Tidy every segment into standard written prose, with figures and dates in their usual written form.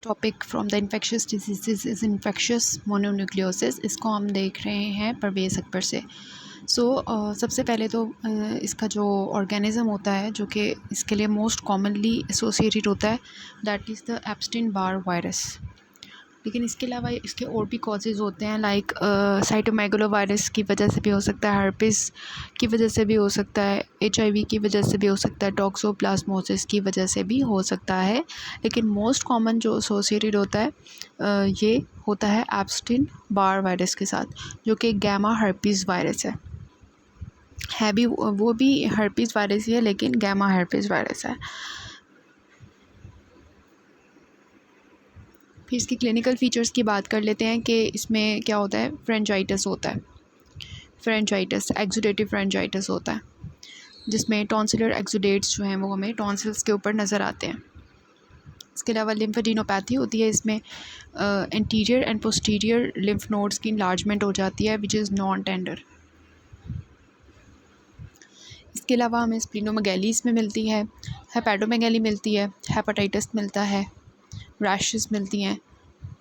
Topic from the infectious disease is infectious mononucleosis. इसको हम देख रहे हैं परवेज़ अकबर से। सबसे पहले तो इसका जो ऑर्गेनिज़म होता है जो कि इसके लिए मोस्ट कॉमनली एसोसिएटेड होता है, that is the Epstein Barr virus. लेकिन इसके अलावा इसके और भी कॉजेज़ होते हैं, लाइक साइटोमेगालोवायरस की वजह से भी हो सकता है, हर्पिस की वजह से भी हो सकता है, HIV की वजह से भी हो सकता है, टॉक्सोप्लाज्मोसिस की वजह से भी हो सकता है। लेकिन मोस्ट कॉमन जो एसोसिएटेड होता है ये होता है एप्स्टीन बार वायरस के साथ, जो कि गैमा हर्पिस वायरस है भी, वो भी हर्पिस वायरस ही है लेकिन गैमा हर्पिस वायरस है। फिर इसकी क्लिनिकल फ़ीचर्स की बात कर लेते हैं कि इसमें क्या होता है। फ्रेंजाइटिस होता है, फ्रेंजाइटिस एक्सुडेटिव फ्रेंजाइटिस होता है, जिसमें टॉन्सिलर एक्सुडेट्स जो हैं वो हमें टॉन्सिल्स के ऊपर नज़र आते हैं। इसके अलावा लिम्फेडिनोपैथी होती है, इसमें anterior and posterior lymph nodes की इंलार्जमेंट हो जाती है विच इज़ नॉन टेंडर। इसके अलावा हमें स्प्लीनोमेगैली इसमें मिलती है, हेपेटोमेगैली मिलती है, हेपेटाइटिस मिलता है, रैशेस मिलती हैं,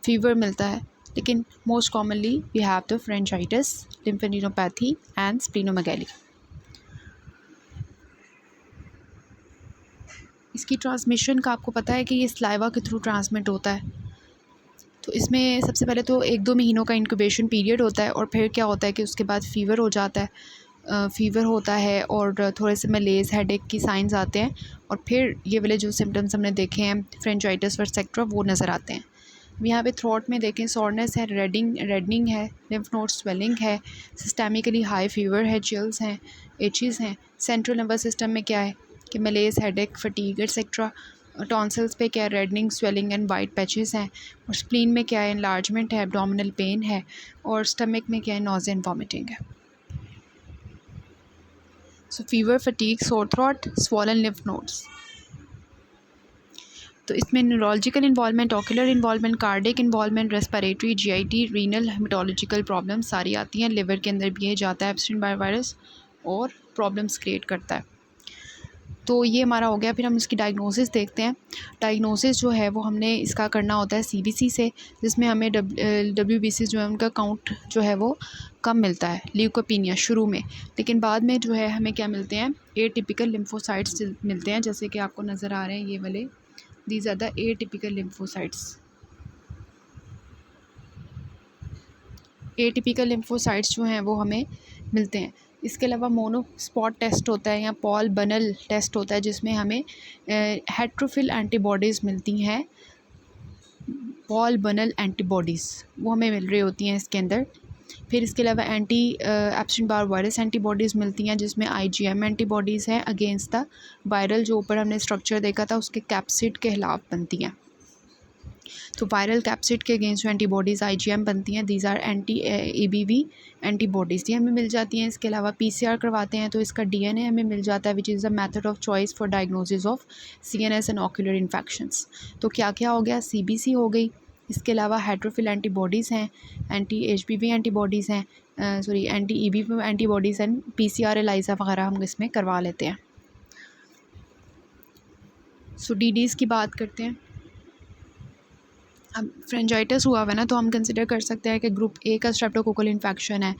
फीवर मिलता है। लेकिन most commonly we have the pharyngitis, lymphadenopathy and splenomegaly. इसकी ट्रांसमिशन का आपको पता है कि ये स्लाइवा के थ्रू ट्रांसमिट होता है। तो इसमें सबसे पहले तो 1-2 महीनों का इंक्यूबेशन पीरियड होता है, और फिर क्या होता है कि उसके बाद फ़ीवर हो जाता है, फ़ीवर होता है और थोड़े से मलेज, हेडेक की साइंस आते हैं, और फिर ये वाले जो सिम्टम्स हमने देखे हैं फ्रेंजाइटिस वर्सेक्ट्रा वो नज़र आते हैं। यहाँ पे थ्रोट में देखें सॉरनेस है, रेडनिंग है, लिम्फ नोड स्वेलिंग है, सिस्टेमिकली हाई फीवर है, चिल्स हैं, एचेस हैं। सेंट्रल नर्वस सिस्टम में क्या है कि मलेज, हेडेक, फटीग एक्सेट्रा। टॉन्सिल्स पे क्या है, reddening, swelling and white patches हैं। और स्प्लीन में क्या है, एनलार्जमेंट है, एब्डोमिनल पेन है, और स्टमक में क्या है, नॉज़िया एंड वॉमिटिंग है। सो fever, fatigue, sore throat, swollen lymph nodes. तो इसमें neurological involvement, ocular involvement, cardiac involvement, respiratory, GIT, renal, haematological problem सारी आती हैं। लिवर के अंदर भी ये जाता है एप्स्टीन बार वायरस और प्रॉब्लम्स क्रिएट करता है। तो ये हमारा हो गया। फिर हम इसकी डायग्नोसिस देखते हैं। डायग्नोसिस जो है वो हमने इसका करना होता है CBC से, जिसमें हमें WBC जो है उनका काउंट जो है वो कम मिलता है, ल्यूकोपीनिया शुरू में। लेकिन बाद में जो है हमें क्या मिलते हैं, एटिपिकल लिम्फोसाइट्स मिलते हैं, जैसे कि आपको नज़र आ रहे हैं ये वाले, These are the atypical lymphocytes. Atypical lymphocytes जो हैं वो हमें मिलते हैं। इसके अलावा मोनो स्पॉट टेस्ट होता है या पॉल बनल टेस्ट होता है, जिसमें हमें हेट्रोफिल एंटीबॉडीज़ मिलती हैं। पॉल बनल एंटीबॉडीज़ वो हमें मिल रही होती हैं इसके अंदर। फिर इसके अलावा एप्स्टीन बार वायरस एंटीबॉडीज़ मिलती हैं, जिसमें IgM एंटीबॉडीज़ हैं अगेंस्ट द वायरल, जो ऊपर हमने स्ट्रक्चर देखा था उसके कैप्सिड के खिलाफ बनती हैं। तो वायरल कैप्सिड के अगेंस्ट जो एंटीबॉडीज़ IgM बनती हैं, दीज आर anti-ABV एंटीबॉडीज़, ये हमें मिल जाती हैं। इसके अलावा PCR करवाते हैं तो इसका DNA हमें मिल जाता है, which is the method of choice for diagnosis of CNS and ocular infections. तो क्या क्या हो गया, CBC हो गई। इसके अलावा हेट्रोफिल एंटीबॉडीज़ हैं, anti-HBV एंटीबॉडीज़ हैं, anti-EBV antibodies and PCR ELISA वगैरह हम इसमें करवा लेते हैं। सो DDs की बात करते हैं। अब फ्रेंजाइटिस हुआ हुआ है ना, तो हम कंसिडर कर सकते हैं कि ग्रुप A का स्ट्रेप्टोकोकल इन्फेक्शन है।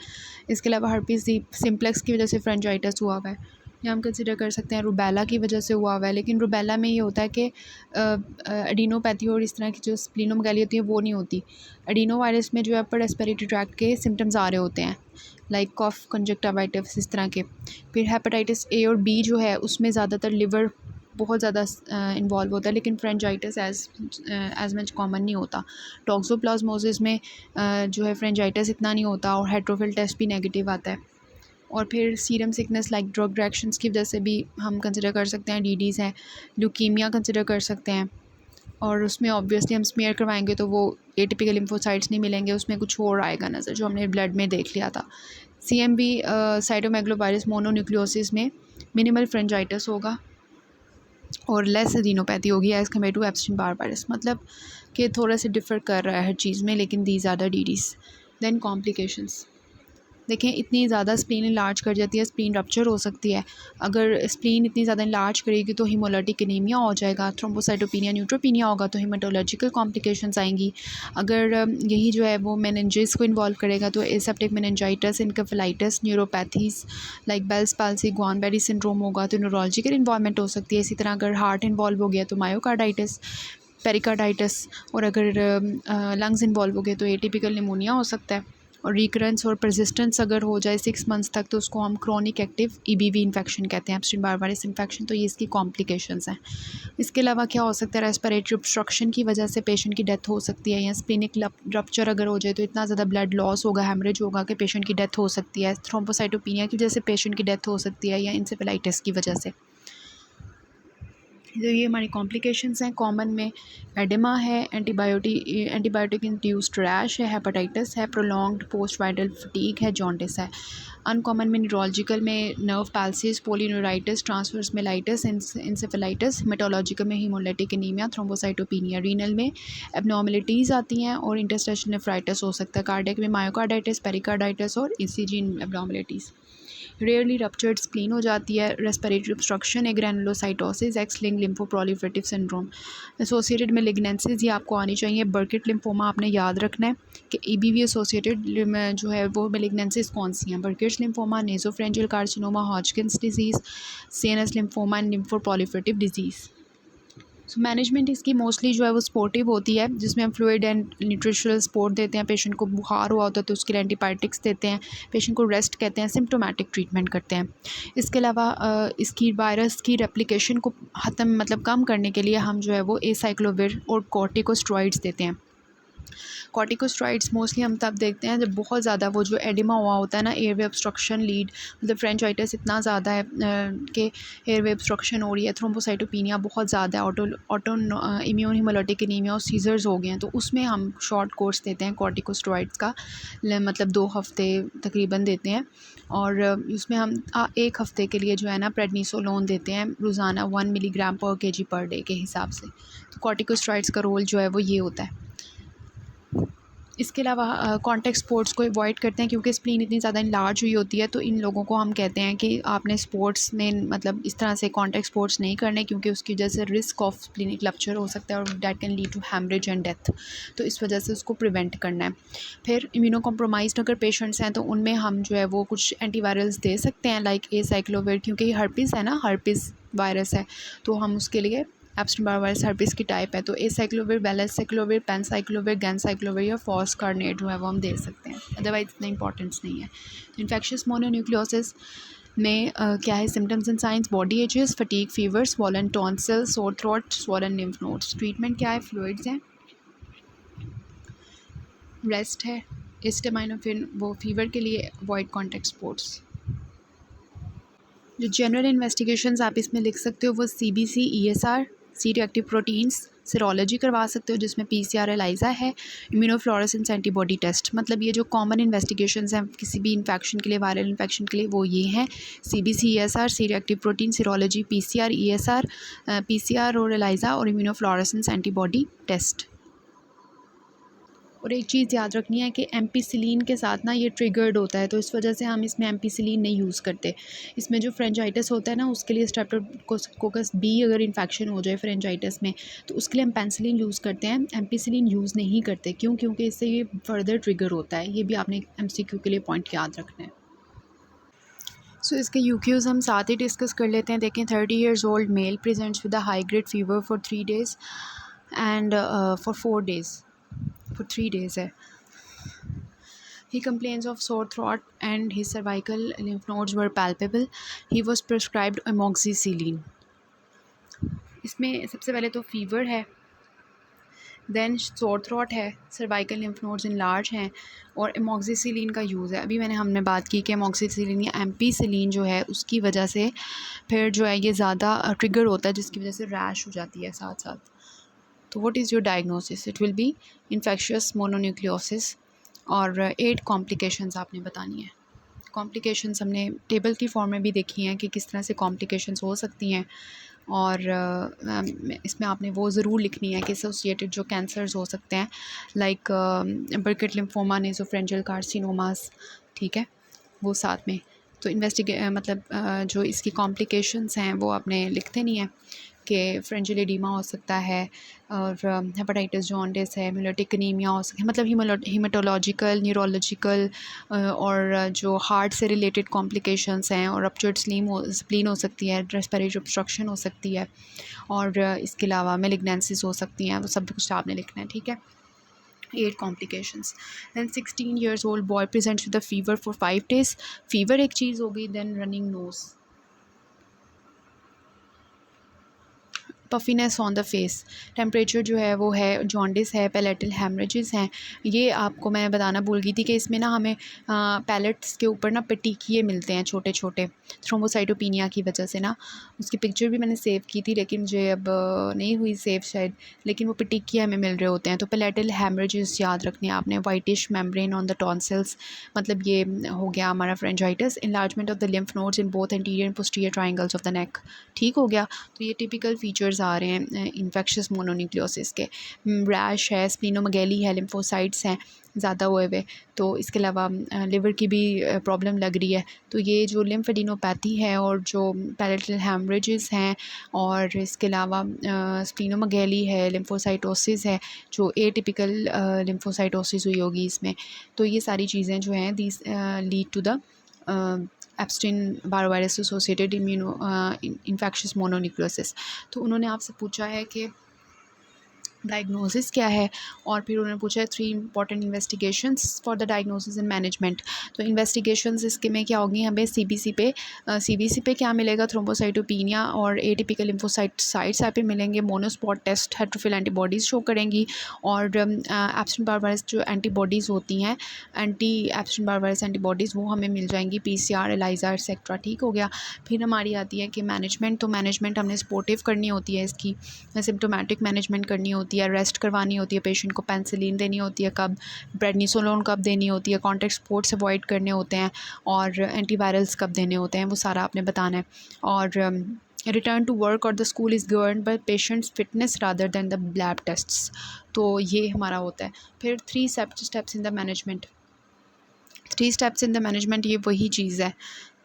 इसके अलावा हर्पिस सिम्प्लेक्स की वजह से फ्रेंजाइटिस हुआ हुआ है, या हम कंसिडर कर सकते हैं रूबेला की वजह से हुआ हुआ है। लेकिन रूबेला में ये होता है कि एडिनोपैथी और इस तरह की जो स्प्लीनोमेगैली होती है वो नहीं होती। एडिनो वायरस में जो है अपर रेस्पिरेटरी ट्रैक्ट के सिम्टम्स आ रहे होते हैं, लाइक कफ, कंजक्टिवाइटिस, इस तरह के। फिर हेपेटाइटिस A और B जो है उसमें ज़्यादातर लिवर बहुत ज़्यादा इन्वॉल्व होता है, लेकिन फ्रेंजाइटिस एज मच कॉमन नहीं होता। टॉक्सोप्लाज्मोसिस में जो है फ्रेंजाइटिस इतना नहीं होता, और हेट्रोफिल टेस्ट भी नेगेटिव आता है। और फिर serum sickness like drug reactions की वजह से भी हम कंसिडर कर सकते हैं, DDs हैं। ल्यूकीमिया कंसिडर कर सकते हैं, और उसमें ऑब्वियसली हम स्मीयर करवाएंगे तो वो एटिपिकल लिम्फोसाइट्स नहीं मिलेंगे, उसमें कुछ और आएगा नज़र, जो हमने ब्लड में देख लिया था। CMV साइटोमेगालोवायरस मोनोन्यूक्लियोसिस में मिनिमल फ्रेंजाइटिस होगा और लेस एडिनोपैथी होगी as compare to Epstein Barr virus, मतलब कि थोड़ा सा डिफ़र कर रहा है हर चीज़ में, लेकिन these are the DDs। Then complications. देखें इतनी ज़्यादा स्प्लीन इनलार्ज कर जाती है, स्प्लीन रप्चर हो सकती है। अगर स्प्लीन इतनी ज़्यादा इनलार्ज करेगी तो हीमोलाइटिक एनीमिया हो जाएगा, थ्रोम्बोसाइटोपिनिया, न्यूट्रोपिनिया होगा, तो हेमाटोलॉजिकल कॉम्प्लिकेशंस आएंगी। अगर यही जो है वो मेनिंजेस को इन्वॉल्व करेगा तो aseptic meningitis, encephalitis, neuropathies like Bell's palsy, Guillain Barre syndrome होगा तो न्यूरोलॉजिकल इन्वॉल्वमेंट हो सकती है। इसी तरह अगर हार्ट इन्वॉल्व हो गया तो मायोकार्डाइटिस, पेरिकार्डाइटिस, और अगर लंग्स इन्वॉल्व हो गए तो एटिपिकल निमोनिया हो सकता है। और रिकरेंस और परसिस्टेंस अगर हो जाए 6 मंथ्स तक तो उसको हम क्रोनिक एक्टिव ईबीवी इन्फेक्शन कहते हैं, एब्स्ट्रीम बारवारिस इन्फेक्शन। तो ये इसकी कॉम्प्लिकेशंस हैं। इसके अलावा क्या हो सकता है, रेस्पिरेटरी ऑब्स्ट्रक्शन की वजह से पेशेंट की डेथ हो सकती है, या स्प्लीनिक रप्चर अगर हो जाए तो इतना ज़्यादा ब्लड लॉस होगा, हेमरेज होगा कि पेशेंट की डेथ हो सकती है। थ्रोम्बोसाइटोपिनिया की वजह से पेशेंट की डेथ हो सकती है, या इंसेफेलाइटिस की वजह से। तो ये हमारी कॉम्प्लिकेशंस हैं। कॉमन में एडिमा है, एंटीबायोटिक इंड्यूस्ड रैश है, हेपेटाइटिस है, प्रोलॉन्ग्ड पोस्ट वाइरल फटीग है, जॉन्डिस है। अनकॉमन में न्यूरोलॉजिकल में nerve palsies, polyneuritis, transverse myelitis, encephalitis. Haematological में हीमोलाइटिक एनीमिया, थ्रोम्बोसाइटोपिनिया। रीनल में एबनॉर्मलिटीज़ आती हैं और इंटरस्टिशियल नेफ्राइटिस हो सकता है। कार्डियक में मायोकार्डाइटिस, पेरिकार्डाइटिस और ECG abnormalities. Rarely ruptured spleen हो जाती है। रेस्पिरेटरी ऑब्स्ट्रक्शन है, ग्रैनुलोसाइटोसिस, एक्स लिंक्ड लिम्फोप्रोलिफरेटिव सिंड्रोम। एसोसिएटेड में लिग्नेंसीज ये आपको आनी चाहिए। बर्किट लिम्फोमा आपने याद रखना है कि ईबीवी एसोसिएटेड जो है वो मेलिग्नेंसीज कौन सी हैं। Burkitt's lymphoma, nasopharyngeal carcinoma, Hodgkin's disease, CNS lymphoma and lymphoproliferative disease. So management इसकी मोस्टली जो है वो सपोर्टिव होती है, जिसमें हम फ्लूइड एंड न्यूट्रिशनल सपोर्ट देते हैं। पेशेंट को बुखार हुआ होता है तो उसके लिए एंटीबायोटिक्स देते हैं। पेशेंट को रेस्ट कहते हैं, सिम्प्टोमेटिक ट्रीटमेंट करते हैं। इसके अलावा इसकी वायरस की रेप्लिकेशन को ख़त्म कम करने के लिए हम जो है वो एसाइक्लोविर और कॉर्टिकोस्टेरॉइड्स देते हैं। कॉर्टिकोस्टेरॉइड्स मोस्टली हम तब देखते हैं जब बहुत ज़्यादा वो जो एडिमा हुआ होता है ना, एयरवे ऑब्स्ट्रक्शन लीड, फ्रेंचाइटिस इतना ज़्यादा है कि एयरवे ऑब्स्ट्रक्शन हो रही है, थ्रोम्बोसाइटोपिनिया बहुत ज़्यादा है, ऑटो इम्यून हीमोलाइटिक एनीमिया और सीजर्स हो गए हैं, तो उसमें हम शॉर्ट कोर्स देते हैं कॉर्टिकोस्टेरॉइड्स का, 2 हफ़्ते तकरीबन देते हैं। और उसमें हम 1 हफ़्ते के लिए जो है ना प्रेडनिसोलोन देते हैं रोज़ाना 1 मिलीग्राम पर केजी पर डे के हिसाब से। तो कॉर्टिकोस्टेरॉइड्स का रोल जो है वो ये होता है। इसके अलावा कॉन्टैक्ट स्पोर्ट्स को अवॉइड करते हैं क्योंकि स्प्लीन इतनी ज़्यादा इनलार्ज हुई होती है, तो इन लोगों को हम कहते हैं कि आपने स्पोर्ट्स में इस तरह से कॉन्टैक्ट स्पोर्ट्स नहीं करने, क्योंकि उसकी वजह से रिस्क ऑफ स्प्लीनिक रप्चर हो सकता है और that can lead to haemorrhage and death. तो इस वजह से उसको प्रिवेंट करना है। फिर इम्यूनो कॉम्प्रोमाइज़्ड अगर पेशेंट्स हैं तो उनमें हम जो है वो कुछ एंटीवायरल्स दे सकते हैं, लाइक एसाइक्लोविर, क्योंकि ये हर्पिस है ना, हर्पिस वायरस है, तो हम उसके लिए एब्स्ट्रीम बारवारिस हर्पिस की टाइप है तो एसाइक्लोविर, वेलेसाइक्लोविर, पेनसाइक्लोविर, गैनसाइक्लोविर या फॉस्कारनेट जो है वो हम दे सकते हैं, अदरवाइज इतना इंपॉर्टेंस नहीं है। तो इन्फेक्शियस मोनोन्यूक्लियोसिस में क्या है symptoms and science, body aches, fatigue, fever, swollen tonsil, sore throat, swollen lymph nodes. Treatment क्या है, फ्लूइड्स हैं, रेस्ट है, एस्टामाइनोफेन वो फीवर के लिए, अवॉइड कॉन्टैक्ट स्पोर्ट्स। जो जनरल इन्वेस्टिगेशंस आप इसमें लिख सकते हो वो CBC, ESR, C reactive proteins, serology करवा सकते हो जिसमें PCR, एलाइजा है, इम्यूनोफ्लोरेसेंस एंटीबॉडी टेस्ट। ये जो कॉमन इन्वेस्टिगेशंस हैं किसी भी इन्फेक्शन के लिए, वायरल इन्फेक्शन के लिए, वो ये हैं: CBC, ESR, C reactive protein, serology, PCR, ESR, PCR और एलाइजा, और इम्यूनोफ्लोरेसेंस एंटीबॉडी टेस्ट। और एक चीज़ याद रखनी है कि एम्पीसिलिन के साथ ना ये ट्रिगर्ड होता है, तो इस वजह से हम इसमें एम्पीसिलिन नहीं यूज़ करते। इसमें जो फ्रेंजाइटिस होता है ना उसके लिए स्ट्रेप्टोकोकस B अगर इन्फेक्शन हो जाए फ्रेंजाइटिस में तो उसके लिए हम पेंसिलिन यूज़ करते हैं, एम्पीसिलिन यूज़ नहीं करते। क्यों? क्योंकि इससे ये फर्दर ट्रिगर होता है। ये भी आपने MCQ के लिए पॉइंट याद रखना है। सो इसके UQs हम साथ ही डिस्कस कर लेते हैं। देखें, 30 years old male presents with a high grade fever for 3 days and for 4 days, for 3 days है। He complains of sore throat and his cervical lymph nodes were palpable. He was prescribed amoxicillin. इसमें सबसे पहले तो fever है, then sore throat है, cervical lymph nodes enlarge हैं और amoxicillin का यूज़ है। अभी हमने बात की कि एमोक्सिसिलिन या एम्पीसिलिन जो है उसकी वजह से फिर जो है ये ज़्यादा ट्रिगर होता है, जिसकी वजह से रैश हो जाती है साथ साथ। तो what is your diagnosis? It will be infectious mononucleosis और 8 कॉम्प्लिकेशंस आपने बतानी है। कॉम्प्लिकेशंस हमने टेबल की फॉर्म में भी देखी हैं कि किस तरह से कॉम्प्लिकेशंस हो सकती हैं, और इसमें आपने वो ज़रूर लिखनी है कि एसोसिएटेड जो कैंसर्स हो सकते हैं, लाइक बर्किट लिम्फोमा, नेसोफ्रेंजियल कार्सिनोमास, ठीक है। वो साथ में। तो मतलब जो इसकी कॉम्प्लिकेशंस हैं वो आपने लिखते नहीं हैं कि फ्रेंजियल एडीमा हो सकता है और हेपेटाइटिस जॉन्डिस है, हीमोलिटिक एनीमिया हो सकता है, मतलब हीमेटोलॉजिकल, न्यूरोलॉजिकल और जो हार्ट से रिलेटेड कॉम्प्लिकेशंस हैं, और रप्चर्ड स्प्लीन हो सकती है, रेस्पिरेटरी ऑब्स्ट्रक्शन हो सकती है, और इसके अलावा मेलिग्नेंसीज हो सकती हैं। वो सब कुछ आपने लिखना है, ठीक है। 8 complications. Then 16 years old boy presents with a fever for 5 days. Fever एक चीज़ हो गई, then running nose, puffiness on the face, temperature जो है वो है, जॉन्डिस है, पैलेटल हेमरेजेस हैं। ये आपको मैं बताना भूल गई थी कि इसमें ना हमें पैलेट्स के ऊपर ना पेटिकिए मिलते हैं छोटे छोटे, थ्रोम्बोसाइटोपिनिया की वजह से ना। उसकी पिक्चर भी मैंने सेव की थी लेकिन मुझे अब नहीं हुई सेव शायद, लेकिन वो पेटिकिए हमें मिल रहे होते हैं। तो पैलेटल हेमरेजेस याद रखने हैं आपने। Whitish membrane on the tonsils, मतलब ये हो गया हमारा pharyngitis. Enlargement of the lymph nodes in both anterior and posterior triangles of the neck, ठीक हो गया। तो ये टिपिकल फीचर्स आ रहे हैं इन्फेक्शियस मोनोन्यूक्लियोसिस के। रैश है, स्प्लीनोमेगेली है, लिम्फोसाइट्स हैं ज़्यादा हुए हुए। तो इसके अलावा लिवर की भी प्रॉब्लम लग रही है। तो ये जो लिम्फेडिनोपैथी है और जो पैलेटल हेमरेजेस हैं और इसके अलावा स्प्लीनोमेगेली है, लिम्फोसाइटोसिस है, जो एटिपिकल लिम्फोसाइटोसिस हुई होगी इसमें। तो ये सारी चीज़ें जो हैं these lead to the Epstein Barr virus associated infectious mononucleosis. तो उन्होंने आपसे पूछा है कि डायग्नोसिस क्या है, और फिर उन्होंने पूछा है 3 important investigations for the diagnosis and management. तो इन्वेस्टिगेशंस इसके में क्या होंगी, हमें सीबीसी पे क्या मिलेगा, थ्रोम्बोसाइटोपिनिया और एटिपिकल लिम्फोसाइट्स पे मिलेंगे। मोनोस्पॉट टेस्ट हेट्रोफिल एंटीबॉडीज़ शो करेंगी, और एप्स्टिन बारवायरस जो एंटीबॉडीज़ होती हैं, एंटी एप्स्टिन बारवायरस एंटीबॉडीज़, वो हमें मिल जाएंगी, PCR, एलाइजा एक्सेट्रा, ठीक हो गया। फिर हमारी आती है कि मैनेजमेंट। तो मैनेजमेंट हमने सपोर्टिव करनी होती है, इसकी सिम्टोमेटिक मैनेजमेंट करनी होती है, रेस्ट करवानी होती है पेशेंट को, पेंसिलिन देनी होती है कब, प्रेडनिसोलोन कब देनी होती है, कॉन्टैक्ट स्पोर्ट्स अवॉइड करने होते हैं, और एंटीवायरल्स कब देने होते हैं, वो सारा आपने बताना है। और रिटर्न टू वर्क और the school is govern by patients fitness rather than the lab tests. तो ये हमारा होता है। फिर 3 steps in the management. 3 steps in the management, ये वही चीज़ है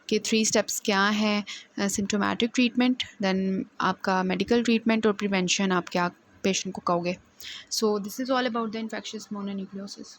कि 3 स्टेप्स क्या हैं, सिम्टोमेटिक ट्रीटमेंट, देन आपका मेडिकल ट्रीटमेंट, और प्रिवेंशन आप क्या पेशेंट को कहोगे। So this is all about the infectious mononucleosis.